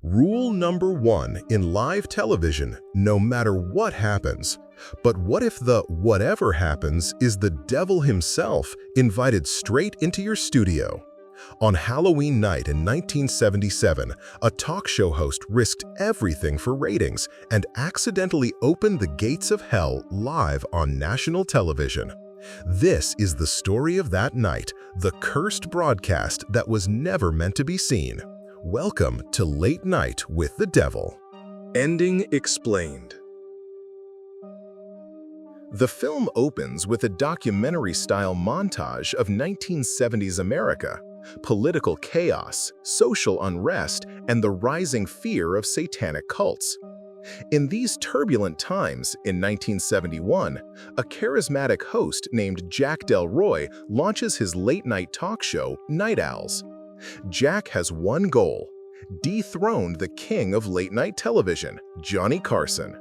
Rule number one in live television, no matter what happens. But what if the whatever happens is the devil himself invited straight into your studio? On Halloween night in 1977, a talk show host risked everything for ratings and accidentally opened the gates of hell live on national television. This is the story of that night, the cursed broadcast that was never meant to be seen. Welcome to Late Night with the Devil. Ending explained. The film opens with a documentary-style montage of 1970s America, political chaos, social unrest, and the rising fear of satanic cults. In these turbulent times, in 1971, a charismatic host named Jack Del Roy launches his late-night talk show, Night Owls. Jack has one goal: dethrone the king of late-night television, Johnny Carson.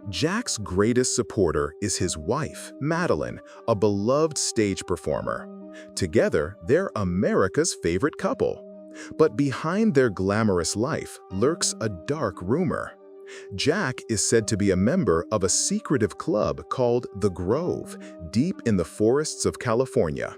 Jack's greatest supporter is his wife, Madeline, a beloved stage performer. Together, they're America's favorite couple. But behind their glamorous life lurks a dark rumor. Jack is said to be a member of a secretive club called The Grove, deep in the forests of California,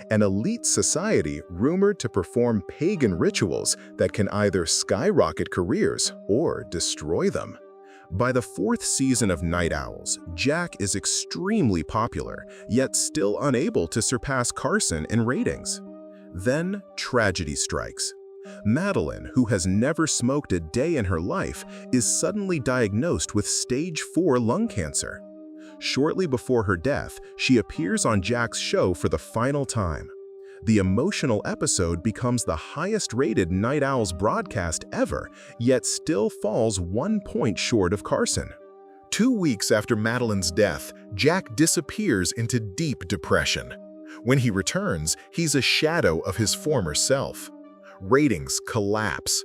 an elite society rumored to perform pagan rituals that can either skyrocket careers or destroy them. By the fourth season of Night Owls, Jack is extremely popular, yet still unable to surpass Carson in ratings. Then tragedy strikes. Madeline, who has never smoked a day in her life, is suddenly diagnosed with stage 4 lung cancer. Shortly before her death, she appears on Jack's show for the final time. The emotional episode becomes the highest-rated Night Owls broadcast ever, yet still falls 1 point short of Carson. 2 weeks after Madeline's death, Jack disappears into deep depression. When he returns, he's a shadow of his former self. Ratings collapse.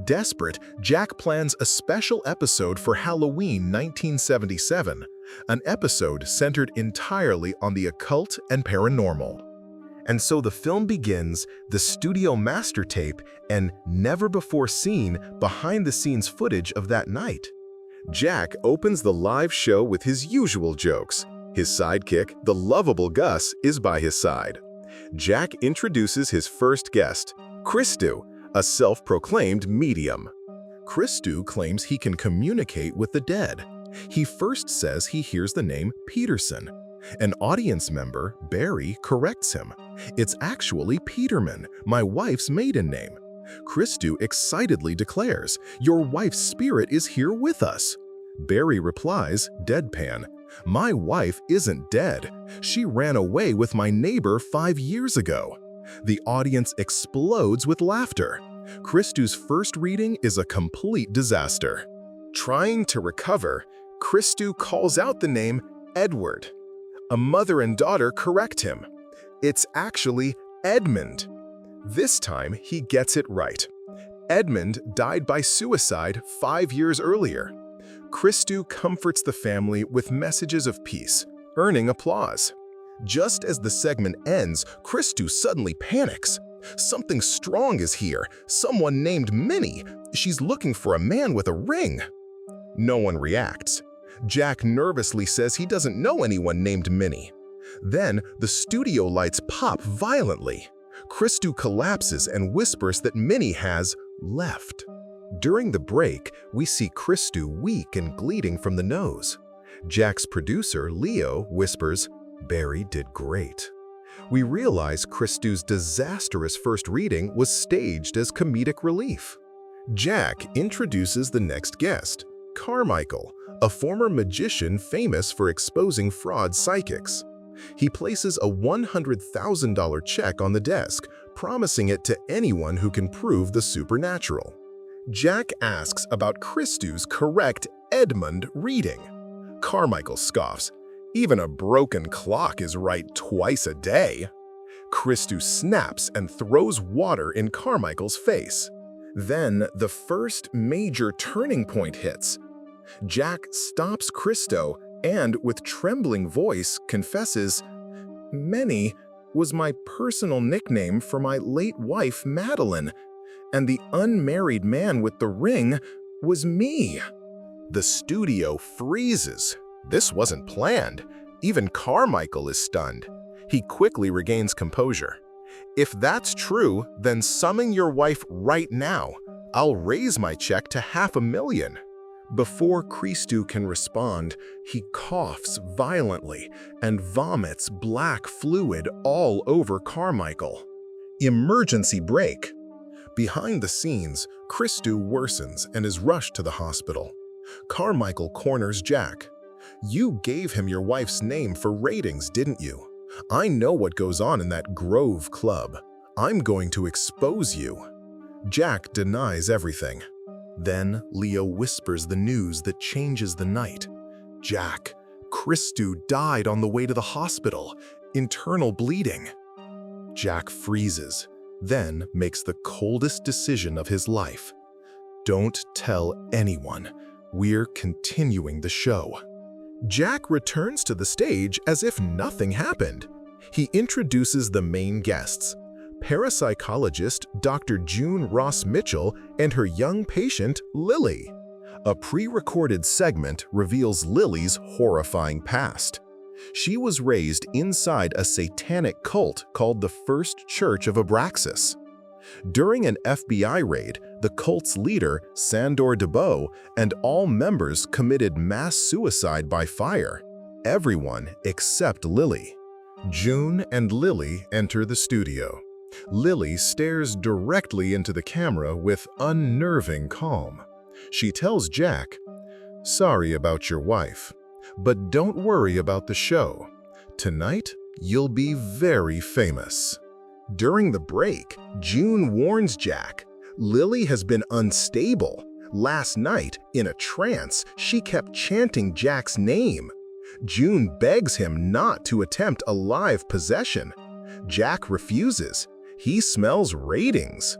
Desperate, Jack plans a special episode for Halloween 1977, an episode centered entirely on the occult and paranormal. And so the film begins, the studio master tape, and never-before-seen behind-the-scenes footage of that night. Jack opens the live show with his usual jokes. His sidekick, the lovable Gus, is by his side. Jack introduces his first guest, Christu, a self-proclaimed medium. Christu claims he can communicate with the dead. He first says he hears the name Peterson. An audience member, Barry, corrects him. It's actually Peterman, my wife's maiden name. Christu excitedly declares, "Your wife's spirit is here with us." Barry replies, deadpan, "My wife isn't dead. She ran away with my neighbor 5 years ago." The audience explodes with laughter. Christu's first reading is a complete disaster. Trying to recover, Christu calls out the name Edward. A mother and daughter correct him. It's actually Edmund. This time, he gets it right. Edmund died by suicide 5 years earlier. Christu comforts the family with messages of peace, earning applause. Just as the segment ends, Christu suddenly panics. Something strong is here, someone named Minnie. She's looking for a man with a ring. No one reacts. Jack nervously says he doesn't know anyone named Minnie. Then, the studio lights pop violently. Christu collapses and whispers that Minnie has left. During the break, we see Christu weak and bleeding from the nose. Jack's producer, Leo, whispers, "Barry did great." We realize Christu's disastrous first reading was staged as comedic relief. Jack introduces the next guest, Carmichael, a former magician famous for exposing fraud psychics. He places a $100,000 check on the desk, promising it to anyone who can prove the supernatural. Jack asks about Christu's correct Edmund reading. Carmichael scoffs. "Even a broken clock is right twice a day." Christu snaps and throws water in Carmichael's face. Then the first major turning point hits. Jack stops Christu and, with trembling voice, confesses, "Minnie was my personal nickname for my late wife, Madeline. and the unmarried man with the ring was me. The studio freezes. This wasn't planned. Even Carmichael is stunned. He quickly regains composure. If that's true, then summon your wife right now. I'll raise my check to $500,000. Before Christou can respond, he coughs violently and vomits black fluid all over Carmichael. Emergency break. Behind the scenes, Christou worsens and is rushed to the hospital. Carmichael corners Jack. You gave him your wife's name for ratings, didn't you? I know what goes on in that Grove Club. I'm going to expose you. Jack denies everything. Then Leo whispers the news that changes the night. Jack, Christou died on the way to the hospital. Internal bleeding. Jack freezes, then makes the coldest decision of his life. Don't tell anyone. We're continuing the show. Jack returns to the stage as if nothing happened. He introduces the main guests, parapsychologist Dr. June Ross Mitchell and her young patient, Lily. A pre-recorded segment reveals Lily's horrifying past. She was raised inside a satanic cult called the First Church of Abraxas. During an FBI raid, the cult's leader, Sandor DeBow, and all members committed mass suicide by fire. Everyone except Lily. June and Lily enter the studio. Lily stares directly into the camera with unnerving calm. She tells Jack, "Sorry about your wife, but don't worry about the show. Tonight, you'll be very famous." During the break, June warns Jack, Lily has been unstable. Last night, in a trance, she kept chanting Jack's name. June begs him not to attempt a live possession. Jack refuses. He smells ratings.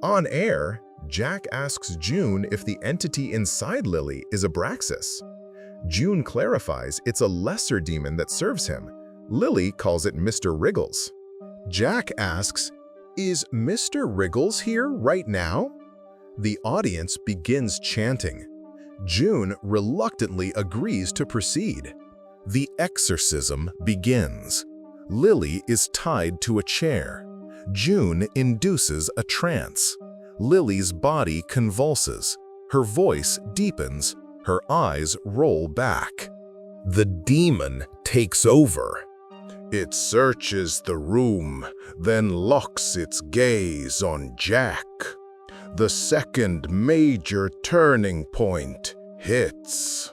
On air, Jack asks June if the entity inside Lily is Abraxas. June clarifies it's a lesser demon that serves him. Lily calls it Mr. Wriggles. Jack asks, "Is Mr. Wriggles here right now?" The audience begins chanting. June reluctantly agrees to proceed. The exorcism begins. Lily is tied to a chair. June induces a trance. Lily's body convulses. Her voice deepens. Her eyes roll back. The demon takes over. It searches the room, then locks its gaze on Jack. The second major turning point hits.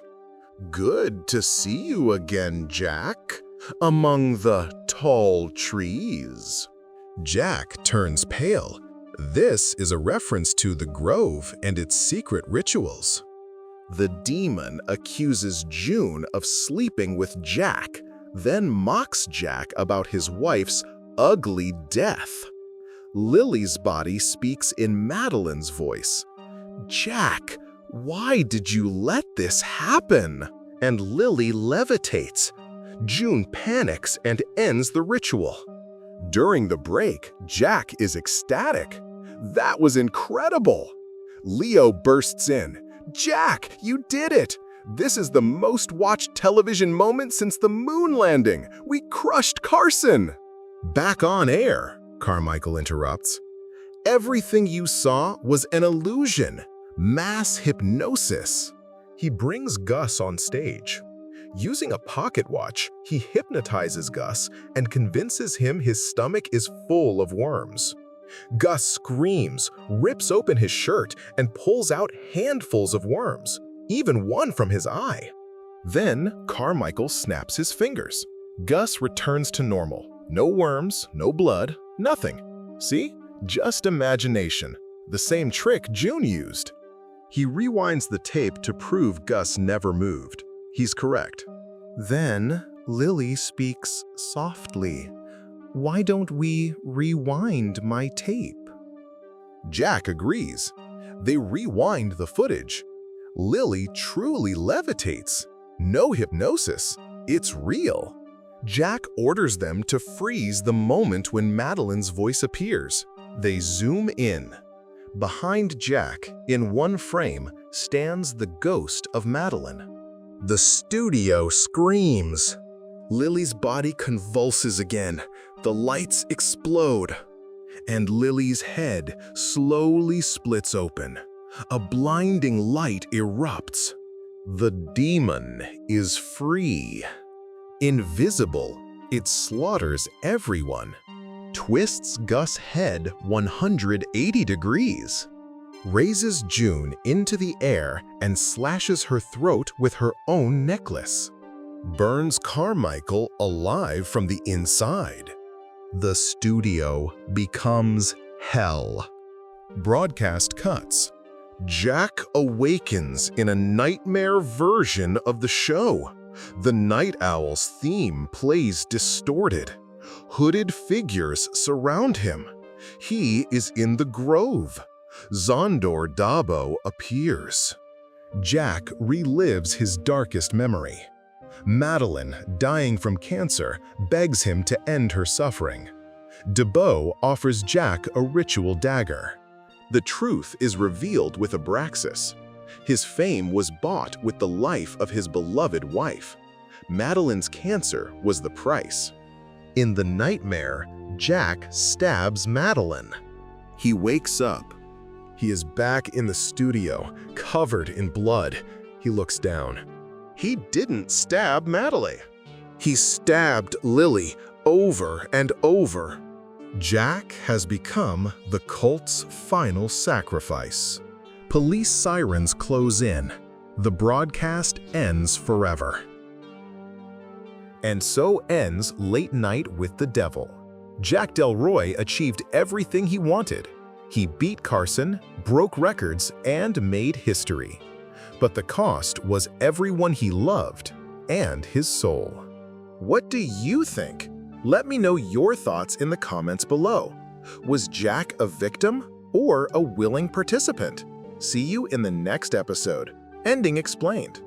"Good to see you again, Jack, among the tall trees." Jack turns pale. This is a reference to the Grove and its secret rituals. The demon accuses June of sleeping with Jack, then mocks Jack about his wife's ugly death. Lily's body speaks in Madeline's voice. "Jack, why did you let this happen?" And Lily levitates. June panics and ends the ritual. During the break, Jack is ecstatic. "That was incredible!" Leo bursts in. "Jack, you did it! This is the most watched television moment since the moon landing. We crushed Carson!" "Back on air," Carmichael interrupts. "Everything you saw was an illusion. Mass hypnosis." He brings Gus on stage. Using a pocket watch, he hypnotizes Gus and convinces him his stomach is full of worms. Gus screams, rips open his shirt, and pulls out handfuls of worms, even one from his eye. Then Carmichael snaps his fingers. Gus returns to normal. No worms, no blood, nothing. See? Just imagination. The same trick June used. He rewinds the tape to prove Gus never moved. He's correct. Then Lily speaks softly. "Why don't we rewind my tape?" Jack agrees. They rewind the footage. Lily truly levitates. No hypnosis. It's real. Jack orders them to freeze the moment when Madeline's voice appears. They zoom in. Behind Jack, in one frame, stands the ghost of Madeline. The studio screams. Lily's body convulses again. The lights explode. And Lily's head slowly splits open. A blinding light erupts. The demon is free. Invisible, it slaughters everyone. Twists Gus' head 180 degrees. Raises June into the air and slashes her throat with her own necklace. Burns Carmichael alive from the inside. The studio becomes hell. Broadcast cuts. Jack awakens in a nightmare version of the show. The Night Owl's theme plays distorted. Hooded figures surround him. He is in the grove. Zondor Dabo appears. Jack relives his darkest memory. Madeline, dying from cancer, begs him to end her suffering. Dabo offers Jack a ritual dagger. The truth is revealed with Abraxas. His fame was bought with the life of his beloved wife. Madeline's cancer was the price. In the nightmare, Jack stabs Madeline. He wakes up. He is back in the studio, covered in blood. He looks down. He didn't stab Madeline. He stabbed Lily over and over. Jack has become the cult's final sacrifice. Police sirens close in. The broadcast ends forever. And so ends Late Night with the Devil. Jack Del Roy achieved everything he wanted. He beat Carson, broke records, and made history. But the cost was everyone he loved and his soul. What do you think? Let me know your thoughts in the comments below. Was Jack a victim or a willing participant? See you in the next episode. Ending Explained.